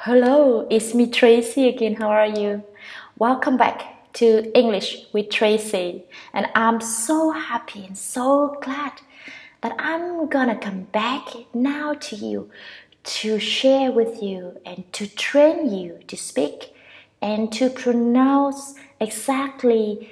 Hello, it's me Tracey again. How are you? Welcome back to English with Tracey. And I'm so happy and so glad that I'm gonna come back now to you to share with you and to train you to speak and to pronounce exactly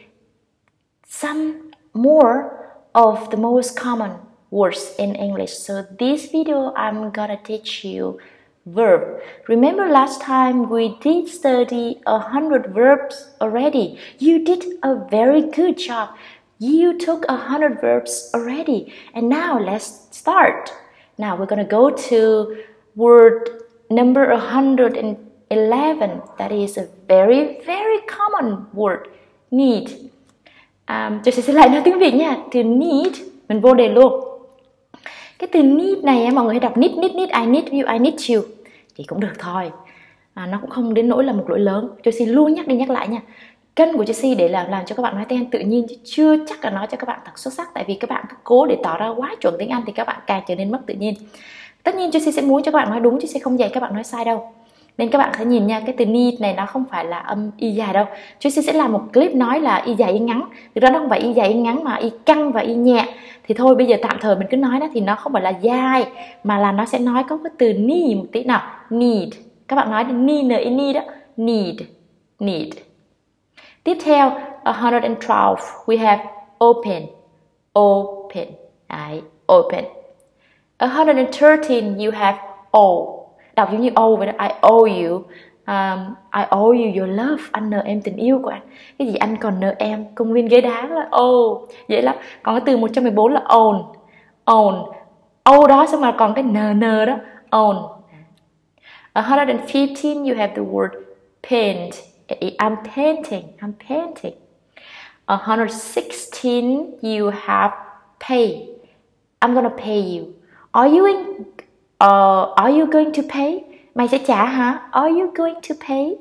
some more of the most common words in English. So this video I'm gonna teach you verb. Remember last time we did study 100 verbs already. You did a very good job. You took 100 verbs already. And now let's start. Now we're gonna go to word number 111. That is a very common word. Need. Tôi sẽ lại nói tiếng Việt nha. Từ need mình vô đề luôn. Cái từ need này mọi người hay đọc need, I need you, I need you thì cũng được thôi. Nó cũng không đến nỗi là một lỗi lớn. Tracey luôn nhắc đi nhắc lại nha. Kênh của Tracey để làm cho các bạn nói tiếng Anh tự nhiên chứ chưa chắc là nói cho các bạn thật xuất sắc. Tại vì các bạn cứ cố để tỏ ra quá chuẩn tiếng Anh thì các bạn càng trở nên mất tự nhiên. Tất nhiên Tracey sẽ muốn cho các bạn nói đúng chứ sẽ không dạy các bạn nói sai đâu. Nên các bạn hãy nhìn nha, cái từ need này nó không phải là âm y dài đâu. Tracey sẽ làm một clip nói là y dài y ngắn. Thực ra nó không phải y dài y ngắn mà y căng và y nhẹ. Thì thôi bây giờ tạm thời mình cứ nói đó thì nó không phải là dài mà là nó sẽ nói có cái từ need một tí nào. Need. Các bạn nói need need đó. Need. Tiếp theo 112 we have open. Đấy, open. 113 you have owe. Đọc giống như owe vậy đó. I owe you. I owe you your love. Anh nợ em tình yêu của anh. Cái gì anh còn nợ em? Công viên ghế đá là owe. Dễ lắm. Còn cái từ 114 là own. Owe đó xong mà còn cái n đó. Own. 115 you have the word paint. I'm painting. 116 you have pay. I'm gonna pay you. Are you going to pay? Mày sẽ trả hả? Are you going to pay?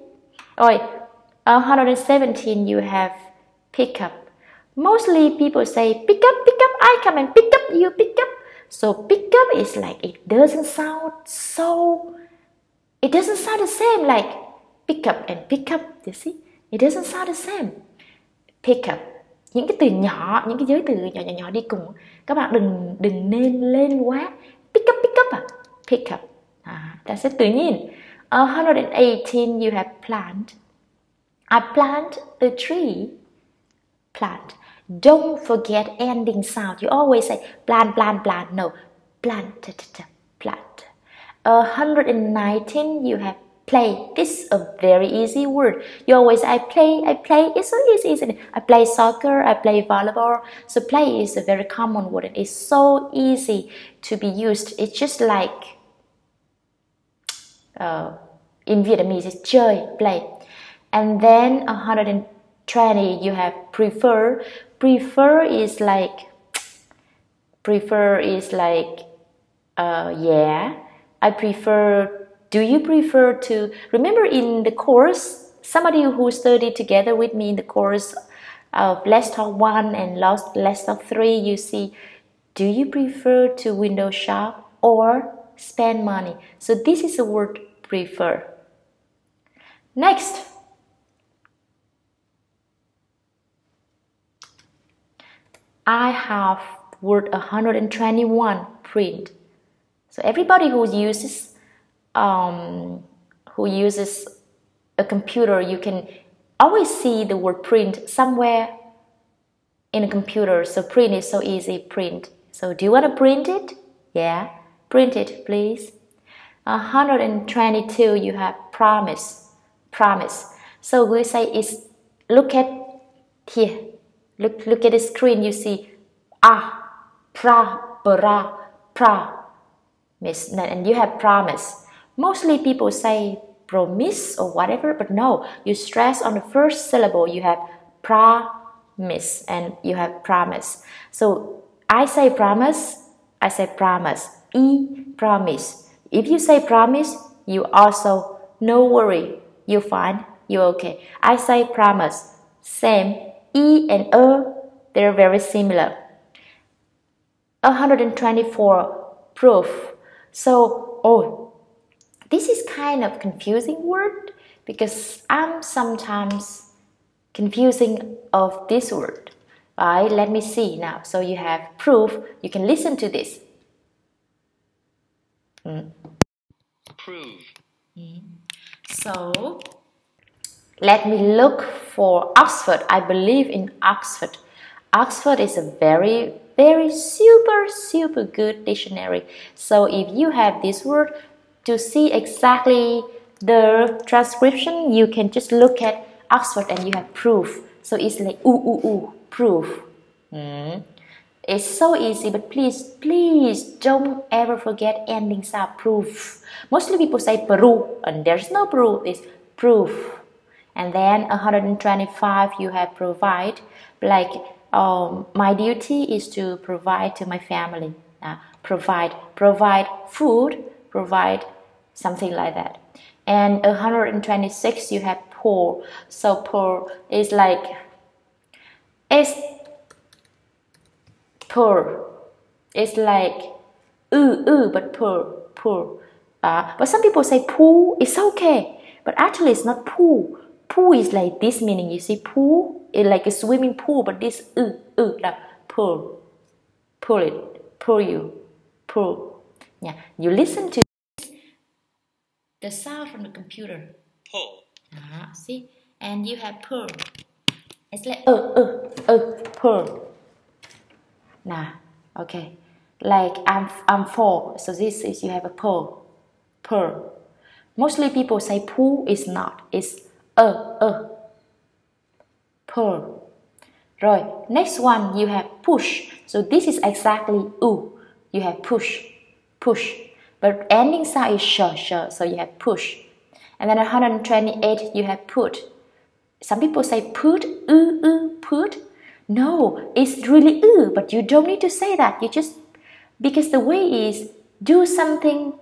Rồi, 117 you have pick up. Mostly people say pick up, I come and pick up, you pick up. So pick up is like it doesn't sound the same like pick up and pick up, you see? It doesn't sound the same. Pick up. Những cái từ nhỏ, những cái giới từ nhỏ đi cùng. Các bạn đừng nên lên quá. Pick up à? Pick up. Ta sẽ tự nhiên. 118 you have plant. I plant a tree. Plant. Don't forget ending sound. You always say plant. No. Plant. 119 you have play. This is a very easy word. You always say I play. It's so easy, isn't it? I play soccer, I play volleyball. So play is a very common word and it's so easy to be used. It's just like in Vietnamese it's chơi, play. And then 120 you have prefer. Prefer is like yeah, I prefer. Do you prefer to, remember in the course, somebody who studied together with me in the course of Let's Talk 1 and Let's Talk 3, you see, do you prefer to window shop or spend money? So this is the word prefer. Next. I have word 121, print. So everybody who uses a computer, you can always see the word print somewhere in a computer. So print is so easy, print. So do you want to print it? Yeah, print it please. 122 you have promise. So we say is, look at here, look at the screen, you see promise, and you have promise. Mostly people say promise or whatever, but no, you stress on the first syllable. You have promise and you have promise. So I say promise, promise. If you say promise, you also no worry, you're fine, you're okay. I say promise, same. E and they're very similar. 124 proof. So This is kind of confusing word because I'm sometimes confusing of this word. Right? Let me see now. So you have proof. You can listen to this. Prove. So let me look for Oxford. I believe in Oxford. Oxford is a very, very super good dictionary. So if you have this word, to see exactly the transcription, you can just look at Oxford and you have proof. So it's like proof. It's so easy, but please don't ever forget ending sound proof. Mostly people say proof, and there's no proof. It's proof. And then 125 you have provide. Like my duty is to provide to my family. Provide food, provide something like that. And 126 you have pour. So pour is like it's pour. It's like but pour. But some people say pool. It's okay, but actually it's not pool. Pool is like this meaning. You see, pool is like a swimming pool, but this like pull you. Yeah, you listen to the sound from the computer. Pull. See, and you have pull. It's like pull. Nah, okay. Like I'm four, so this is you have a pull. Mostly people say pull is not. It's pull. Rồi, next one you have push. So this is exactly You have push. But ending sound is sh, so you have push. And then 128 you have put. Some people say put, put. No, it's really but you don't need to say that. You just, because the way is do something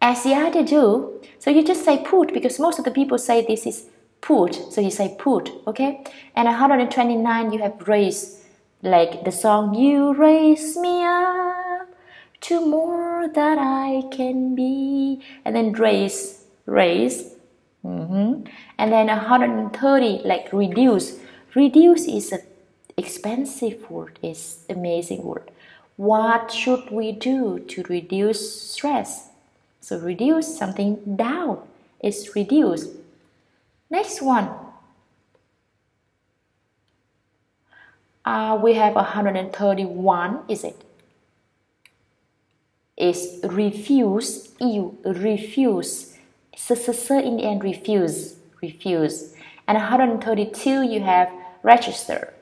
as the other do. So you just say put, because most of the people say this is put. So you say put, okay? And 129 you have raise. Like the song, you raise me up to more that I can be. And then raise. And then 130 like reduce. Reduce is an expensive word. It's amazing word. What should we do to reduce stress? So reduce something down. It's reduce. Next one. We have 131, is it? Is refuse. Refuse. In the end, refuse. And 132 you have register.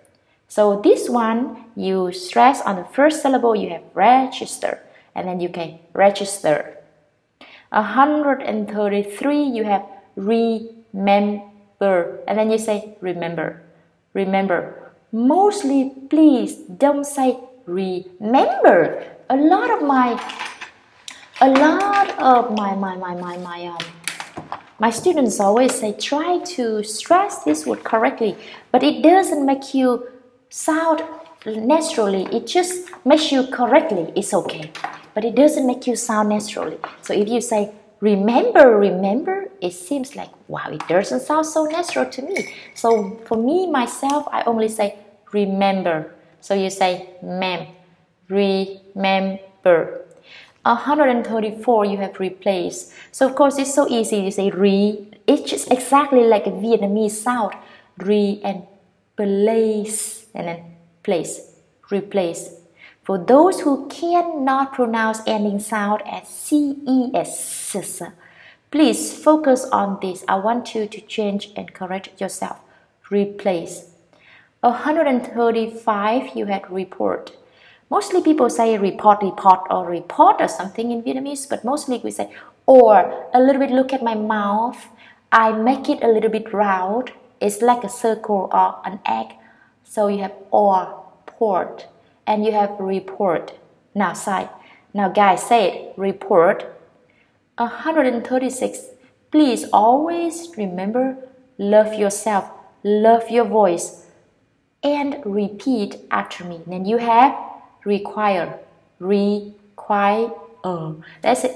So this one you stress on the first syllable, you have register, and then you can register. 133 you have remember, and then you say remember. Mostly please don't say remember. A lot of my students always say try to stress this word correctly, but it doesn't make you sound naturally. It just makes you correctly. It's okay, but it doesn't make you sound naturally. So if you say remember, it seems like wow, it doesn't sound so natural to me. So for me myself, I only say remember. So you say remember. 134 you have replace. So of course it's so easy. You say it's just exactly like a Vietnamese sound. And place, and then place, replace. For those who cannot pronounce ending sound as ces, please focus on this. I want you to change and correct yourself. Replace. 135 you had report. Mostly people say report or something in Vietnamese, but mostly we say or. A little bit look at my mouth. I make it a little bit round. It's like a circle or an egg. So you have or, port, and you have report. Now side. Now guys, say it. Report. 136. Please always remember, love yourself, love your voice, and repeat after me. Then you have require. That's it.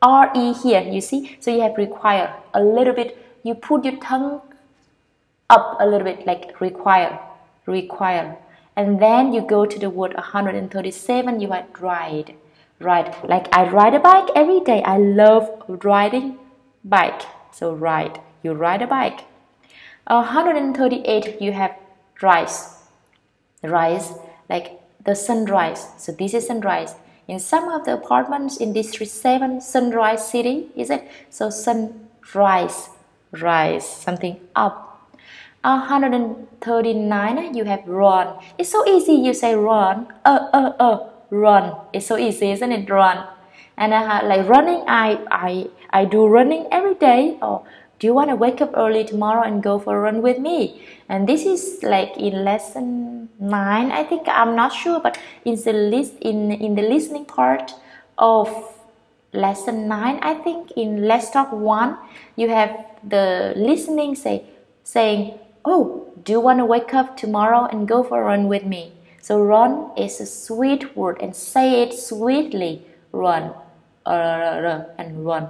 re here, you see? So you have require a little bit. You put your tongue up a little bit, like require, require. And then you go to the word 137, you write ride, ride. Like I ride a bike every day. I love riding bike. So ride, you ride a bike. 138, you have rise, rise, like the sunrise. So this is sunrise. In some of the apartments in District 7, Sunrise City, is it? So sunrise, rise, something up. 139, you have run. It's so easy, you say run, run. It's so easy, isn't it? Run. And like running, I do running every day. Or do you want to wake up early tomorrow and go for a run with me? And this is like in lesson 9, I think. I'm not sure, but in the listening part of lesson 9, I think in Let's Talk 1, you have the listening saying, oh, do you want to wake up tomorrow and go for a run with me? So run is a sweet word, and say it sweetly. Run, and run.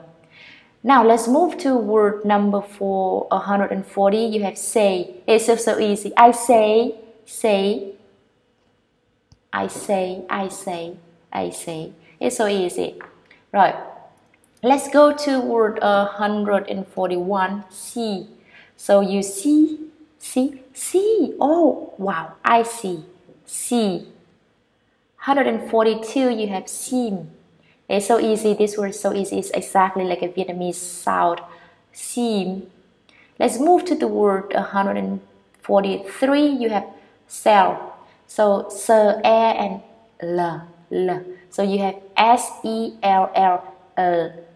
Now let's move to word number 140. You have say. It's so easy. I say, say. I say, I say, I say. It's so easy. Right. Let's go to word 141. See. So you see, see. Oh, wow. I see. See. 142. You have seem. It's so easy. This word is so easy. It's exactly like a Vietnamese sound. Seem. Let's move to the word 143. You have sell. So sell and l. So you have S-E-L-L.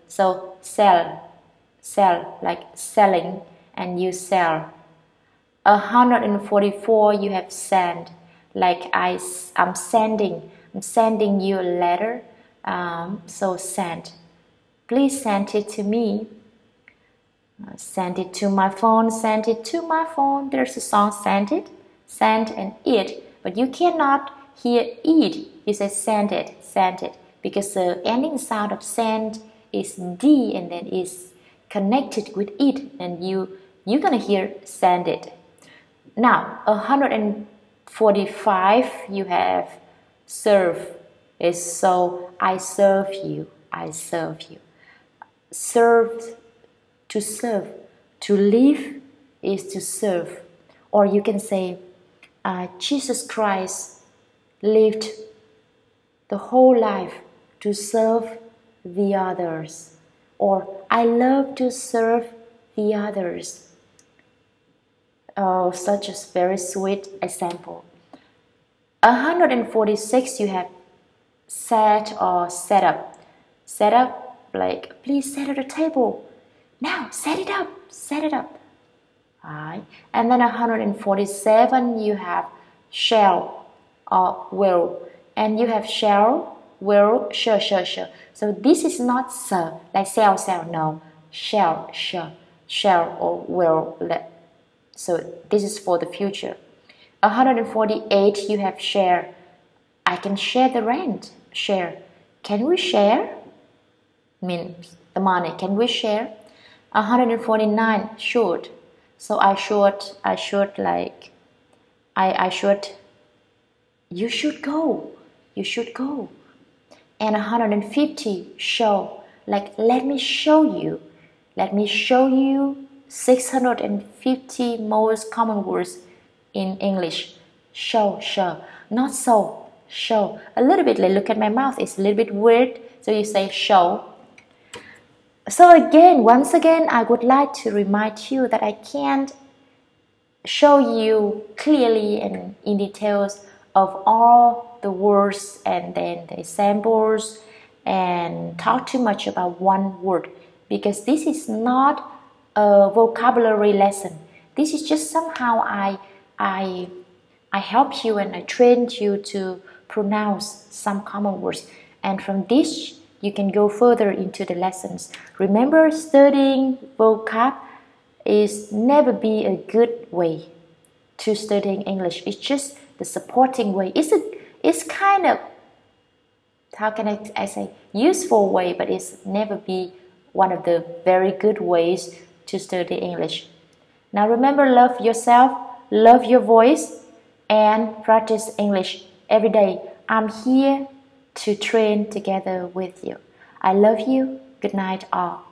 So sell, like selling, and you sell. 144. You have send. Like I'm sending you a letter. So send. Please send it to me. Send it to my phone. Send it to my phone. There's a song, send it, send and it. But you cannot hear it. You say send it, because the ending sound of send is D, and then is connected with it, and you're gonna hear send it. Now 145. You have serve. Is so I serve you, I serve you. Serve, to serve. To live is to serve. Or you can say Jesus Christ lived the whole life to serve the others. Or I love to serve the others. Oh, such a very sweet example. 146. You have set or set up. Set up, like please set at the table. Now set it up, set it up. Alright. And then 147. You have shall or will. And you have shall, will, sure. So this is not so, like sell, no. Shall, or will. So this is for the future. 148. You have share. I can share the rent. Share. Can we share? Means the money. Can we share? 149. Should. So I should like I should. You should go. You should go. And 150. Show. Like let me show you. Let me show you 650 most common words in English. Show. Not so. Show. A little bit, like look at my mouth, it's a little bit weird, so you say show. So once again, I would like to remind you that I can't show you clearly and in details of all the words and then the examples and talk too much about one word, because this is not a vocabulary lesson. This is just somehow I help you and I trained you to pronounce some common words, and from this you can go further into the lessons. Remember, studying vocab is never be a good way to studying English. It's just the supporting way. It's kind of how can I say, useful way, but it's never be one of the very good ways to study English. Now remember, love yourself, love your voice, and practice English every day. I'm here to train together with you. I love you. Good night all.